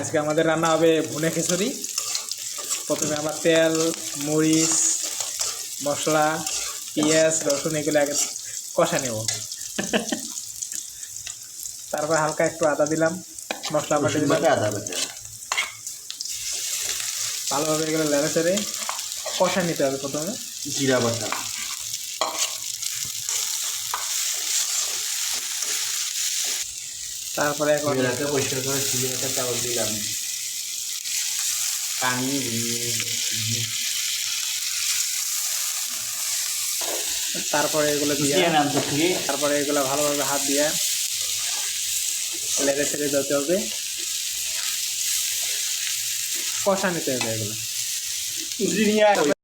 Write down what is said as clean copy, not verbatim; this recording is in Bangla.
আজকে আমাদের রান্না হবে ভুনে খিচুড়ি। প্রথমে আমরা তেল, মরিচ, মশলা, পেঁয়াজ, রসুন এগুলো আগে কষা নেব। তারপর হালকা একটু আদা দিলাম, মশলা বাটা দিলাম, ভালোভাবে এগুলো নেড়ে চেড়ে কষা নিতে হবে। প্রথমে জিরা বাটা, তারপরে এখন পরিষ্কার করে ধুয়ে একটা চাউল দিলাম, পানি, তারপরে এগুলো দিয়ে তারপরে এগুলো ভালোভাবে হাত দিয়ে লেড়ে ছেড়ে দিতে হবে, কষা নিতে হবে এগুলো।